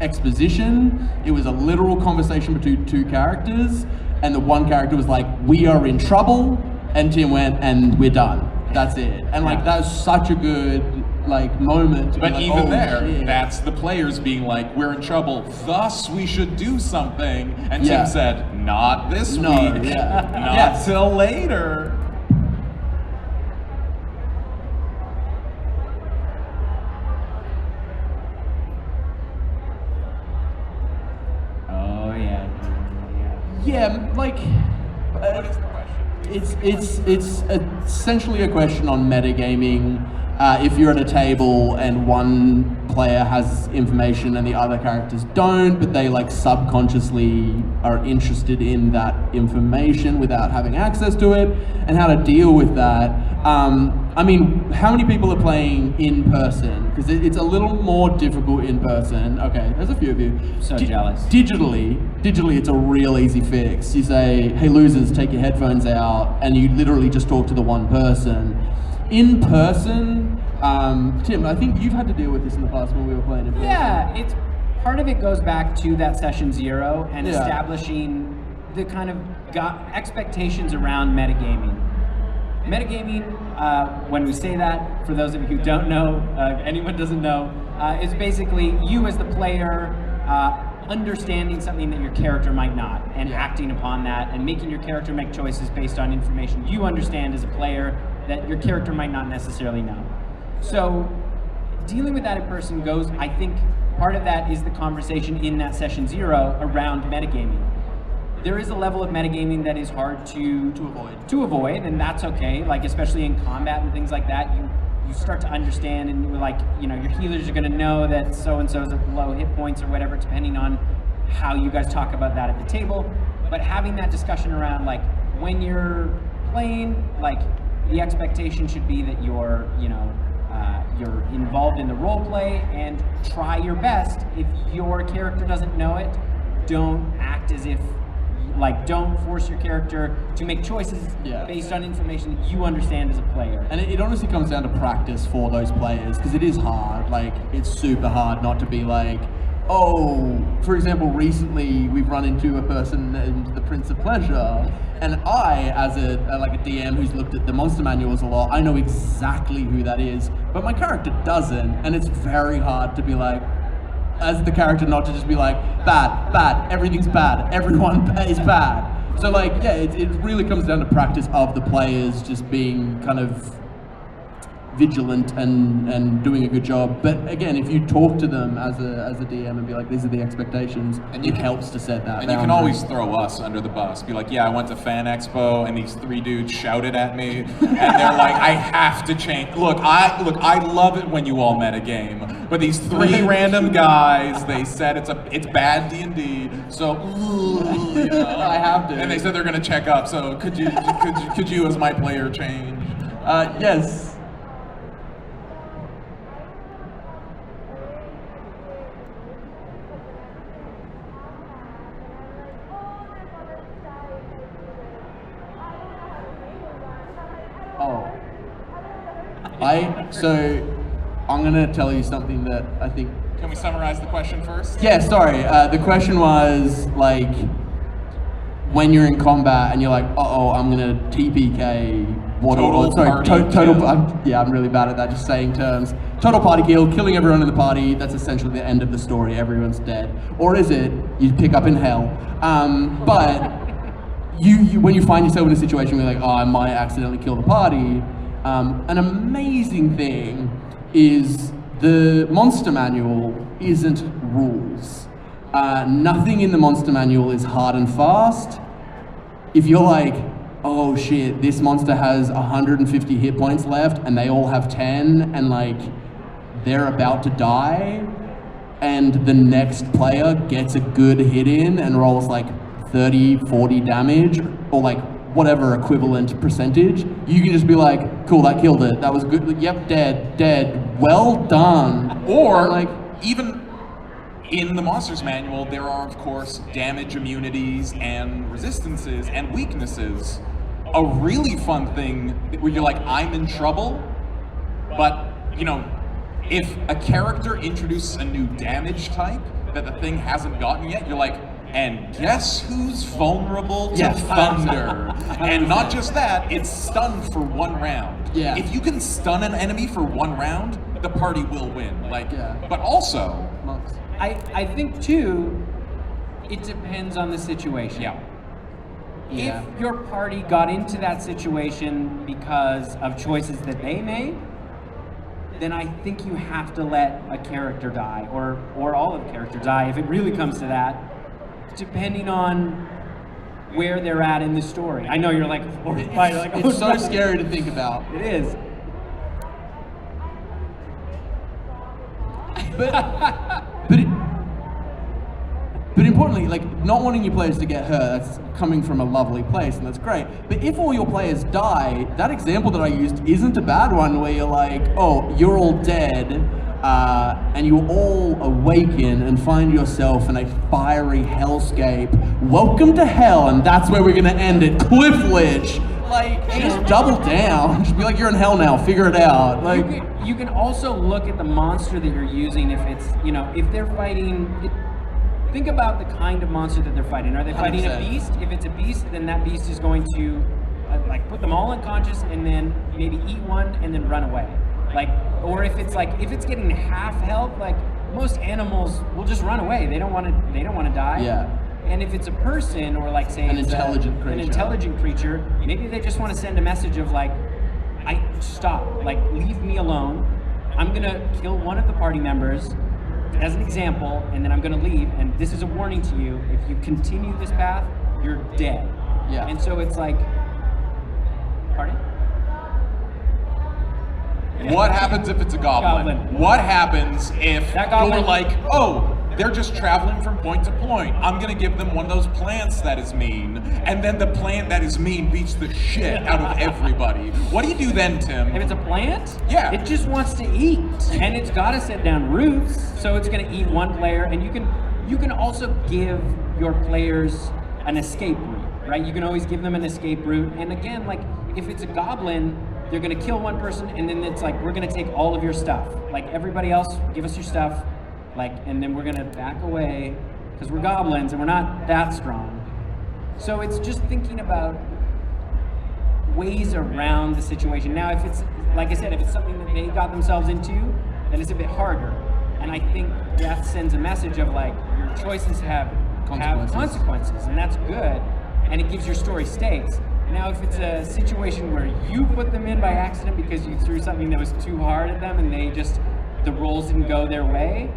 exposition. It was a literal conversation between two characters, and the one character was like, we are in trouble, and Tim went, and we're done. That's it. And that was such a good moment to But be even oh, there, shit. that's the players being like, we're in trouble, thus we should do something. And Yeah. Tim said, not this No, week. yeah. Not Yeah. till later. Oh yeah. Yeah, What is the question? it's essentially a question on metagaming. If you're at a table and one player has information and the other characters don't, but they subconsciously are interested in that information without having access to it, and how to deal with that. I mean, how many people are playing in person? Because it's a little more difficult in person. Okay, there's a few of you. So jealous. Digitally, it's a real easy fix. You say, hey losers, take your headphones out, and you literally just talk to the one person. In person, Tim, I think you've had to deal with this in the past when we were playing in person. Yeah, it's part of it goes back to that session 0 and Yeah. establishing the kind of expectations around metagaming. Metagaming, when we say that, for those of you who don't know, anyone doesn't know, is basically you as the player understanding something that your character might not, and acting upon that, and making your character make choices based on information you understand as a player that your character might not necessarily know. So dealing with that in person goes, I think part of that is the conversation in that session 0 around metagaming. There is a level of metagaming that is hard to avoid, and that's okay. Especially in combat and things like that, you start to understand, and you're your healers are going to know that so and so is at low hit points or whatever, depending on how you guys talk about that at the table. But having that discussion around when you're playing, the expectation should be that you're involved in the role play and try your best. If your character doesn't know it, don't act as if don't force your character to make choices based on information that you understand as a player. And it honestly comes down to practice for those players, because it is hard. It's super hard not to be oh, for example, recently we've run into a person named the Prince of Pleasure, and I, as a DM who's looked at the monster manuals a lot, I know exactly who that is, but my character doesn't, and it's very hard to be like, as the character, not to just be like, bad, everything's bad, everyone is bad. So like, yeah, it really comes down to practice of the players just being kind of vigilant and doing a good job. But again, if you talk to them as a DM and be like, these are the expectations, and it helps to set that. And you can always throw us under the bus. Be like, yeah, I went to Fan Expo and these 3 dudes shouted at me, and they're like, I have to change. Look, I love it when you all met a game, but these 3 random guys, they said it's bad D&D, so you know, I have to. And they said they're gonna check up. So could you as my player change? Yes. So I'm gonna tell you something that I think. Can we summarize the question first? Yeah, sorry. The question was like, when you're in combat and you're like, uh-oh, I'm gonna TPK. Total. I'm really bad at that. Just saying terms. Total party kill, killing everyone in the party. That's essentially the end of the story. Everyone's dead. Or is it? You pick up in hell. But you when you find yourself in a situation where you're like, oh, I might accidentally kill the party. An amazing thing is the monster manual isn't rules. Nothing in the monster manual is hard and fast. If you're like, oh shit, this monster has 150 hit points left and they all have 10 and like they're about to die, and the next player gets a good hit in and rolls like 30, 40 damage, or like whatever equivalent percentage, you can just be like, cool, that killed it. That was good. Yep, dead. Well done. Or like, even in the Monsters Manual, there are, of course, damage immunities and resistances and weaknesses. A really fun thing where you're like, I'm in trouble, but, you know, if a character introduces a new damage type that the thing hasn't gotten yet, you're like, and guess who's vulnerable to thunder? And not just that, it's stunned for 1 round. Yeah. If you can stun an enemy for 1 round, the party will win. Like, but also, I think too, it depends on the situation. Yeah. If your party got into that situation because of choices that they made, then I think you have to let a character die, or all of the characters die if it really comes to that, depending on where they're at in the story. I know you're like, it's so scary to think about. It is. But importantly, like, not wanting your players to get hurt, that's coming from a lovely place, and that's great. But if all your players die, that example that I used isn't a bad one, where you're like, oh, you're all dead, and you all awaken and find yourself in a fiery hellscape. Welcome to hell, and that's where we're gonna end it. Cliff Lich! Like, just double down. Just be like, you're in hell now, figure it out. Like, you can also look at the monster that you're using. If it's, you know, if they're fighting, think about the kind of monster that they're fighting. Are they fighting 100%. a beast? If it's a beast, then that beast is going to like put them all unconscious and then maybe eat one and then run away. Like, or if it's getting half health, like most animals will just run away. They don't want to die. yeah. And if it's a person, or like say An it's intelligent creature. an intelligent creature, maybe they just want to send a message of like, stop, like leave me alone. I'm gonna kill one of the party members as an example, and then I'm gonna leave. And this is a warning to you: if you continue this path, you're dead. Yeah. And so it's like, pardon? what happens if it's a goblin? What happens if That goblin- you're like, oh, they're just traveling from point to point. I'm gonna give them one of those plants that is mean, and then the plant that is mean beats the shit out of everybody. What do you do then, Tim? If it's a plant, Yeah. it just wants to eat, and it's got to set down roots, so it's going to eat one player. And you can also give your players an escape route, right? You can always give them an escape route. And again, like if it's a goblin, they're going to kill one person, and then it's like, we're going to take all of your stuff. Like everybody else, give us your stuff, like, and then we're going to back away because we're goblins and we're not that strong. So it's just thinking about ways around the situation. Now, if it's, like I said, if it's something that they got themselves into, then it's a bit harder. And I think death sends a message of like, your choices have consequences, and that's good, and it gives your story stakes. Now, if it's a situation where you put them in by accident because you threw something that was too hard at them and the rolls didn't go their way,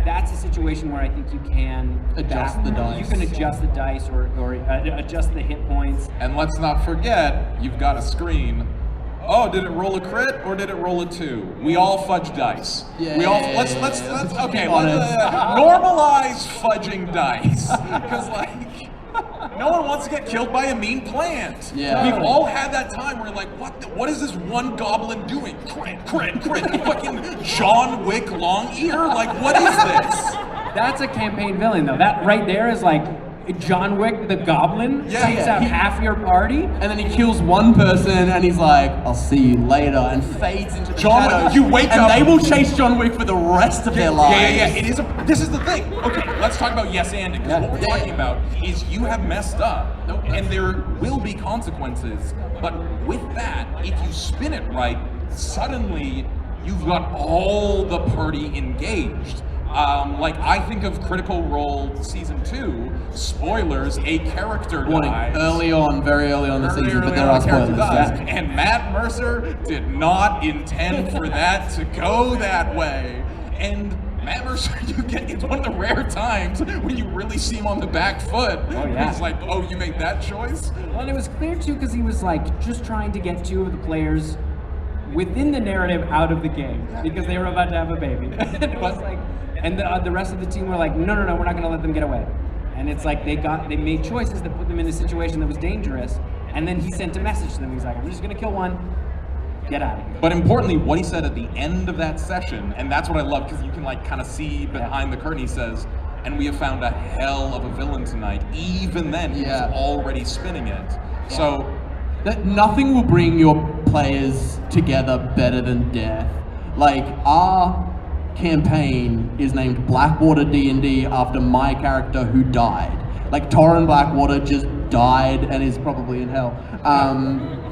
that's a situation where I think you can adjust the dice. You can adjust the dice or adjust the hit points. And let's not forget, you've got a screen. Oh, did it roll a crit or did it roll a 2? We all fudge dice. Yeah. We all let's okay. Normalize fudging dice, because like no one wants to get killed by a mean plant. Yeah. We've all had that time where like, what is this one goblin doing? Crit, crit, crit. Fucking John Wick long ear. Like, what is this? That's a campaign villain though. That right there is like John Wick the Goblin takes out half your party, and then he kills one person, and he's like, "I'll see you later," and fades into the shadows. You wake and up, they will chase John Wick for the rest of their lives. Yeah. This is the thing. Okay, let's talk about yes anding. Because what we're talking about is you have messed up, and there will be consequences. But with that, if you spin it right, suddenly you've got all the party engaged. Like, I think of Critical Role Season 2, spoilers, a character dies. Very early on the season, but there are spoilers. And Matt Mercer did not intend for that to go that way. And Matt Mercer, it's one of the rare times when you really see him on the back foot. Oh, yeah. He's like, oh, you made that choice? Well, and it was clear too because he was like just trying to get 2 of the players within the narrative out of the game because they were about to have a baby. And it was like, and the rest of the team were like, no, we're not going to let them get away. And it's like they made choices that put them in a situation that was dangerous. And then he sent a message to them. He's like, I'm just going to kill one. Get out of here. But importantly, what he said at the end of that session, and that's what I love because you can like kind of see behind the curtain. He says, "And we have found a hell of a villain tonight." Even then, he was already spinning it. Yeah. So that nothing will bring your players together better than death. Like our campaign is named Blackwater D&D after my character who died. Like Torrin Blackwater just died and is probably in hell.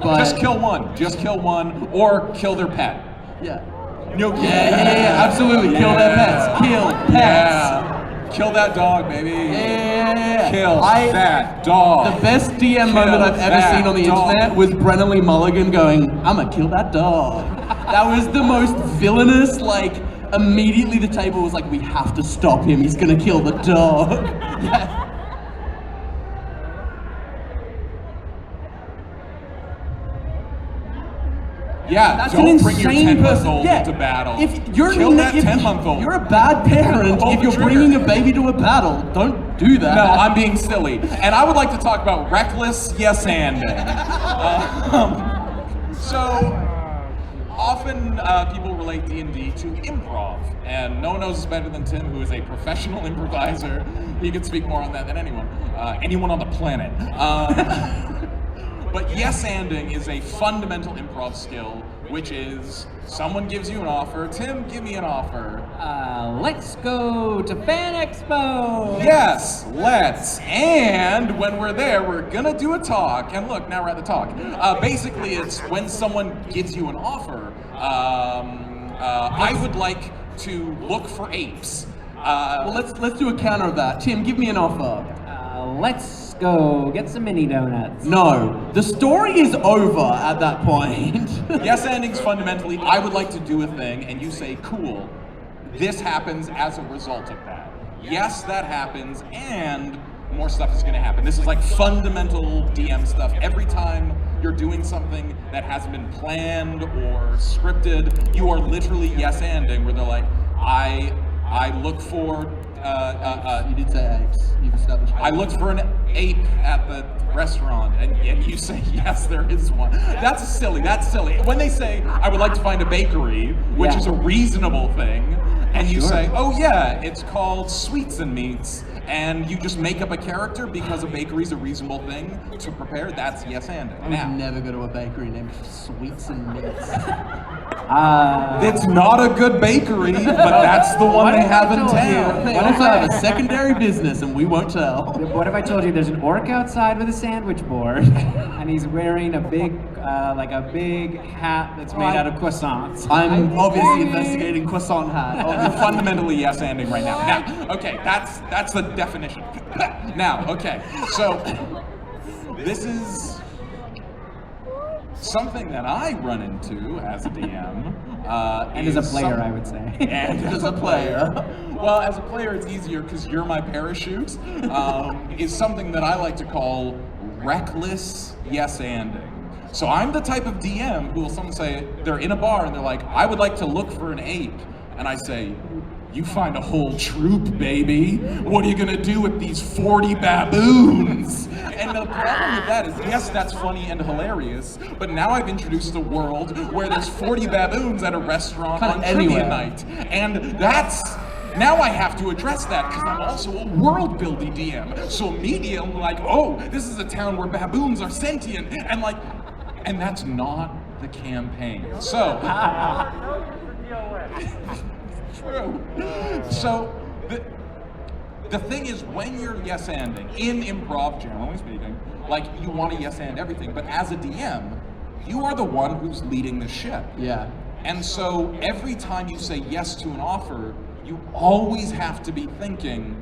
But just kill one, or kill their pet. Yeah. No. Yeah, absolutely. Kill their pets. Kill pets. Yeah. Kill that dog, baby. Yeah. Kill that dog. The best DM moment I've ever seen on the internet was Brennan Lee Mulligan going, "I'ma kill that dog." That was the most villainous, like, immediately the table was like, we have to stop him, he's gonna kill the dog. Yeah, that's don't an bring your insane 10-month-old into battle. If you're Kill that 10-month-old. You're a bad parent if you're bringing a baby to a battle. Don't do that. No, I'm being silly. And I would like to talk about reckless yes-anding. So, often people relate D&D to improv, and no one knows this better than Tim, who is a professional improviser. He can speak more on that than anyone on the planet. But yes-anding is a fundamental improv skill, which is someone gives you an offer. Tim, give me an offer. Let's go to Fan Expo. Yes, let's. And when we're there, we're gonna do a talk. And look, now we're at the talk. Basically, it's when someone gives you an offer. I would like to look for apes. Well, let's do a counter of that. Tim, give me an offer. Let's go get some mini donuts. No, the story is over at that point. Yes-anding's fundamentally, I would like to do a thing, and you say, cool, this happens as a result of that. Yes, that happens, and more stuff is gonna happen. This is like fundamental DM stuff. Every time you're doing something that hasn't been planned or scripted, you are literally yes-anding, where they're like, I look for you did say apes. You've established apes. I looked for an ape at the restaurant, and you say, yes, there is one. That's silly. When they say, I would like to find a bakery, which is a reasonable thing, and you say, oh yeah, it's called Sweets and Meats, and you just make up a character because a bakery's a reasonable thing to prepare, that's yes-anding. I would never go to a bakery named Sweets and Meats. It's not a good bakery, but that's the one they have in town. They also have a secondary business, and we won't tell. What if I told you there's an orc outside with a sandwich board, and he's wearing a big like a big hat that's made out of croissants. I'm obviously investigating croissant hat. You're fundamentally yes-anding right now. Now, okay, that's the definition. Now, okay, so this is something that I run into as a DM. And as a player, I would say. And as a player. Well, as a player, it's easier because you're my parachute. Is something that I like to call reckless yes-anding. So I'm the type of DM who will someone say, they're in a bar and they're like, I would like to look for an ape. And I say, you find a whole troop, baby. What are you gonna do with these 40 baboons? And the problem with that is, yes, that's funny and hilarious, but now I've introduced a world where there's 40 baboons at a restaurant on trivia night. And now I have to address that because I'm also a world-building DM. So immediately I'm like, oh, this is a town where baboons are sentient. And that's not the campaign. So, true. So the thing is, when you're yes-anding in improv, generally speaking, like you want to yes-and everything, but as a DM, you are the one who's leading the ship. Yeah. And so every time you say yes to an offer, you always have to be thinking,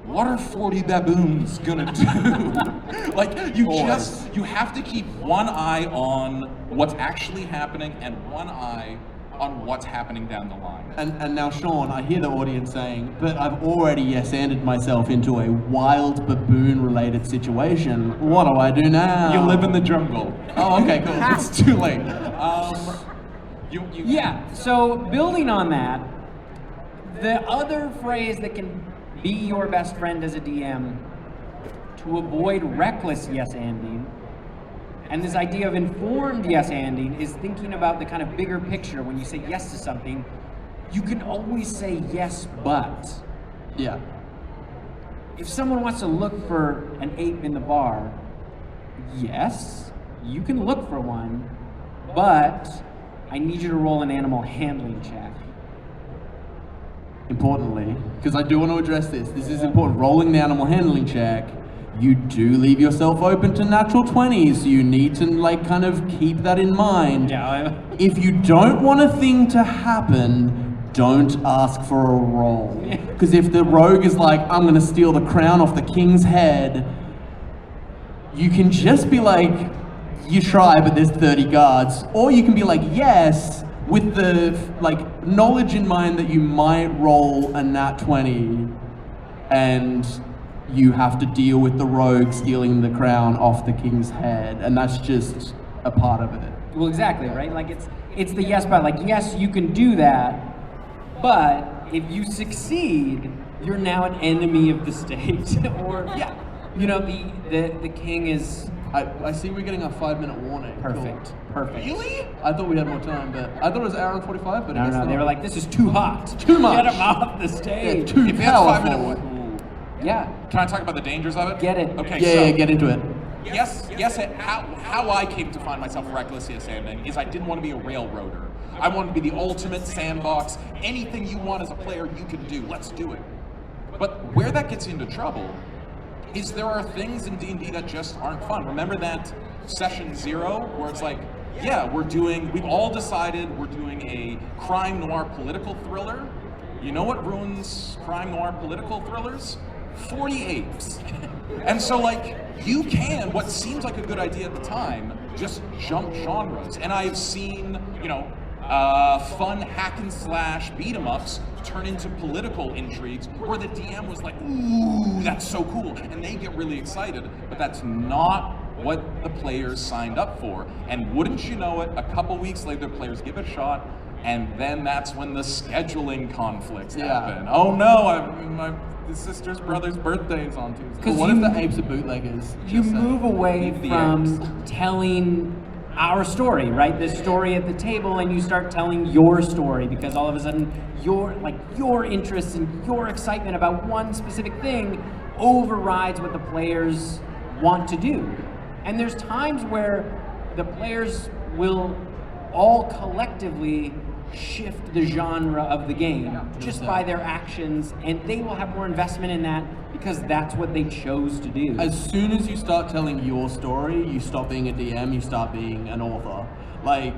what are 40 baboons gonna do? Like, you have to keep one eye on what's actually happening and one eye on what's happening down the line. And now, Sean, I hear the audience saying, but I've already yes-anded myself into a wild baboon-related situation. What do I do now? You live in the jungle. Oh, okay, cool. It's too late. Yeah, so building on that, the other phrase that can be your best friend as a DM to avoid reckless yes-anding, and this idea of informed yes-anding is thinking about the kind of bigger picture. When you say yes to something, you can always say yes, but. Yeah. If someone wants to look for an ape in the bar, yes, you can look for one, but I need you to roll an animal handling check. Importantly, because I do want to address this. This is important. Rolling the animal handling check, you do leave yourself open to natural 20s, so you need to like kind of keep that in mind. Yeah. If you don't want a thing to happen, don't ask for a roll. Because if the rogue is like, I'm going to steal the crown off the king's head, you can just be like, you try, but there's 30 guards. Or you can be like, yes, with the like knowledge in mind that you might roll a nat 20 and you have to deal with the rogue stealing the crown off the king's head, and that's just a part of it. Well, exactly, right? Like it's the yes, but like, yes, you can do that, but if you succeed, you're now an enemy of the state. Or, yeah, you know, the king is... I see we're getting a 5-minute warning. Perfect. Cool. Perfect. Really? I thought we had more time, but I thought it was hour and 45, but I guess No, they not. were like, this is too hot. Too much. Get him off the stage. Yeah, too If you have a 5-minute powerful. Yeah. Can I talk about the dangers of it? Get it. Okay, Yeah, get into it. Yes, how I came to find myself reckless yes-anding is I didn't want to be a railroader. I wanted to be the ultimate sandbox. Anything you want as a player, you can do. Let's do it. But where that gets into trouble is there are things in D&D that just aren't fun. Remember that session 0 where it's like, yeah, we've all decided we're doing a crime noir political thriller. You know what ruins crime noir political thrillers? 40 apes. And so like, you can, what seems like a good idea at the time, just jump genres. And I've seen, fun hack and slash beat 'em ups turn into political intrigues where the DM was like, ooh, that's so cool. And they get really excited, but that's not what the players signed up for. And wouldn't you know it, a couple weeks later, the players give it a shot, and then that's when the scheduling conflicts happen. Oh no, my sister's brother's birthday is on Tuesday. But what if the apes are bootleggers? You move away leave the from apes. telling our story, right? The story at the table, and you start telling your story because all of a sudden your interest and your excitement about one specific thing overrides what the players want to do. And there's times where the players will all collectively shift the genre of the game just by their actions, and they will have more investment in that because that's what they chose to do. As soon as you start telling your story, you stop being a DM, you start being an author. Like,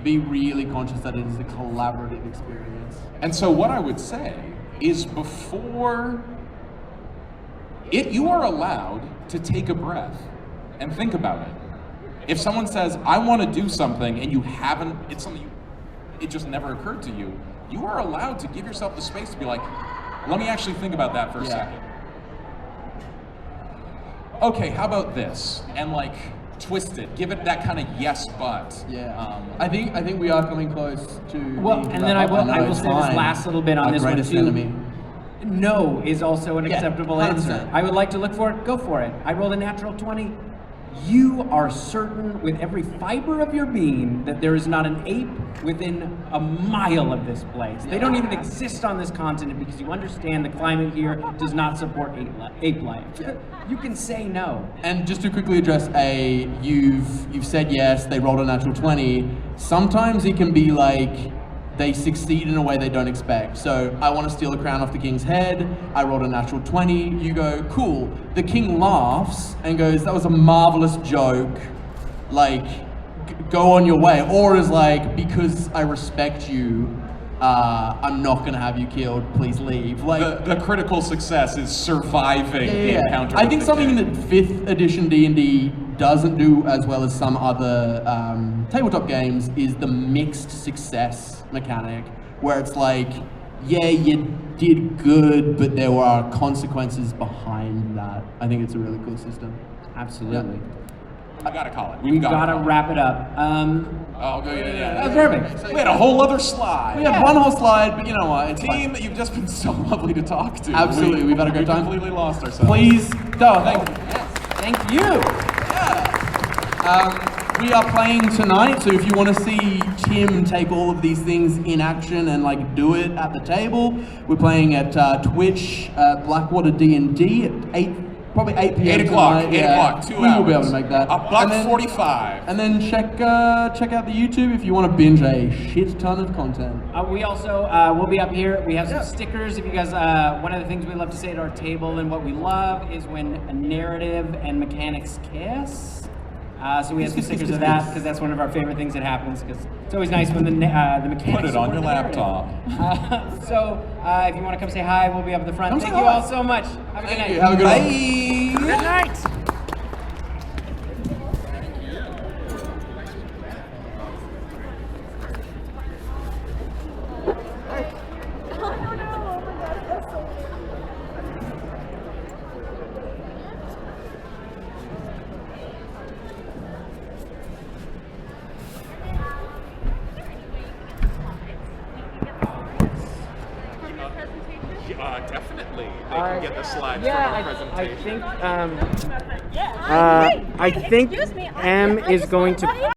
be really conscious that it is a collaborative experience. And so what I would say is before you are allowed to take a breath and think about it. If someone says, I want to do something, and you haven't, it just never occurred to you, you are allowed to give yourself the space to be like, let me actually think about that for a second. Okay, how about this? And like, twist it, give it that kind of yes but. Yeah. I think we are coming close to. Well, and then I will say this last little bit on this one too. Enemy. No is also an acceptable 100%. answer. I would like to look for it, go for it. I rolled a natural 20. You are certain with every fiber of your being that there is not an ape within a mile of this place. They don't even exist on this continent because you understand the climate here does not support ape life. You can say no. And just to quickly address you've said yes, they rolled a natural 20. Sometimes it can be like they succeed in a way they don't expect. So I want to steal the crown off the king's head. I rolled a natural 20. You go, cool. The king laughs and goes, that was a marvelous joke. Like, go on your way. Or is like, because I respect you, I'm not going to have you killed. Please leave. Like the critical success is surviving the encounter. I think something that 5th edition D&D doesn't do as well as some other tabletop games is the mixed success mechanic, where it's like, yeah, you did good, but there were consequences behind that. I think it's a really cool system. Absolutely. I gotta call it. We've got to wrap it up. Oh, go yeah. That's perfect. We had a whole other slide. We had one whole slide, but you know what? It's Team, you've just been so lovely to talk to. Absolutely, we've had a great time. We completely lost ourselves. Please, thank you. Thank you. We are playing tonight, so if you want to see Tim take all of these things in action and like do it at the table, we're playing at Twitch, Blackwater D&D at probably 8 p.m. 8 o'clock, tonight. 8 o'clock, 2 we hours. will be able to make that. $1.45. And then check out the YouTube if you want to binge a shit ton of content. We also will be up here. We have some stickers. If you guys, one of the things we love to say at our table and what we love is when a narrative and mechanics kiss. So we have some stickers of that because that's one of our favorite things that happens. Because it's always nice when the mechanics Put it on support your the laptop. If you want to come say hi, we'll be up at the front. Thank you all so much. Have a good night. Have a good one. Good night. Definitely. They can get the slides from our presentation. I think M is going to